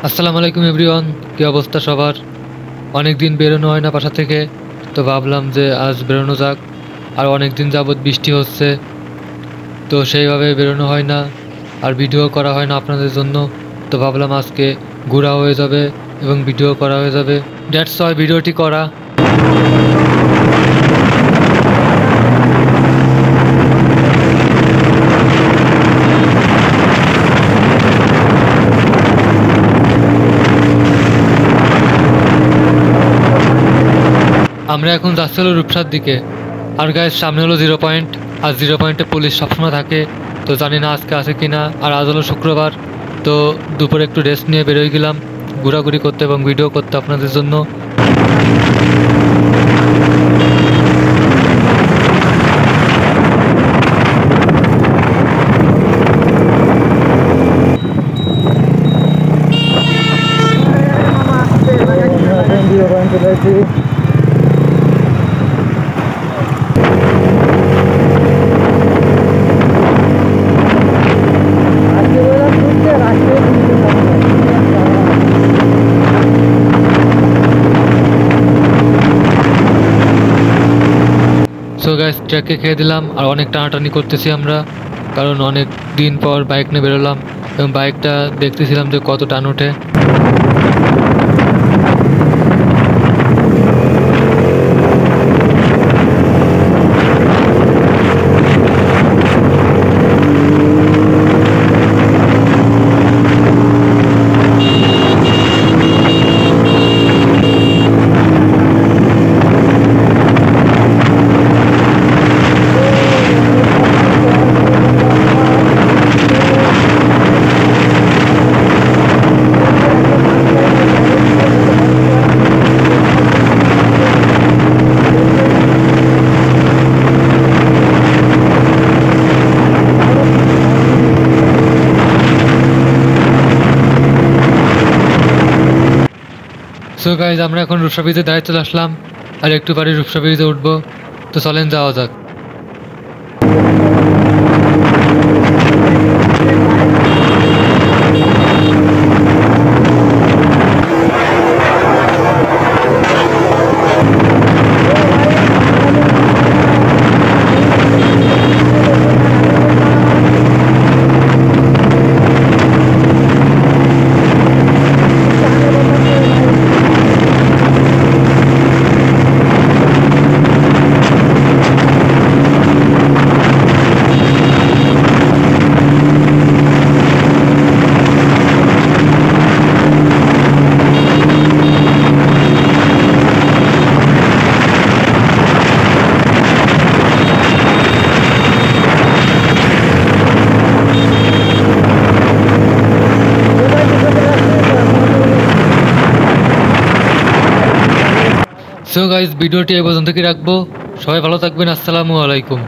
আসসালামু আলাইকুম এভরিওয়ান, কি অবস্থা সবার? অনেক দিন বেরোনো হয় না বাসা থেকে, তো ভাবলাম যে আজ বেরোনো যাক। আর অনেক দিন যাবৎ বৃষ্টি হচ্ছে, তো সেইভাবে বেরোনো হয় না আর ভিডিও করা হয় না আপনাদের জন্য। তো ভাবলাম আজকে ঘোরা হয়ে যাবে এবং ভিডিও করা হয়ে যাবে, দ্যাটস ওয়াই ভিডিওটি করা। আমরা এখন যাচ্ছি হলো রূপসার দিকে। আর গায়ের সামনে হলো 0 পয়েন্ট, আর 0 পয়েন্টে পুলিশ সবসময় থাকে। তো জানি না আজকে আছে কি না। আর আজ হলো শুক্রবার, তো দুপুরে একটু রেস্ট নিয়ে বেরোয় গেলাম ঘোরাঘুরি করতে এবং ভিডিও করতে আপনাদের জন্য। সো গাইস, ট্র্যাকে খেয়ে দিলাম আর অনেক টানাটানি করতেছি আমরা, কারণ অনেক দিন পর বাইক নিয়ে বেরোলাম এবং বাইকটা দেখতেছিলাম যে কত টান ওঠে। সো গাইজ, আমরা এখন রূপসা ব্রিজে দাঁড়িয়ে চলে আসলাম আর একটু পরে রূপসা ব্রিজে উঠবো। তো চলেন যাওয়া যাক। সো গাইজ, ভিডিওটি এই পর্যন্ত কি রাখবো। সবাই ভালো থাকবেন। আসসালামু আলাইকুম।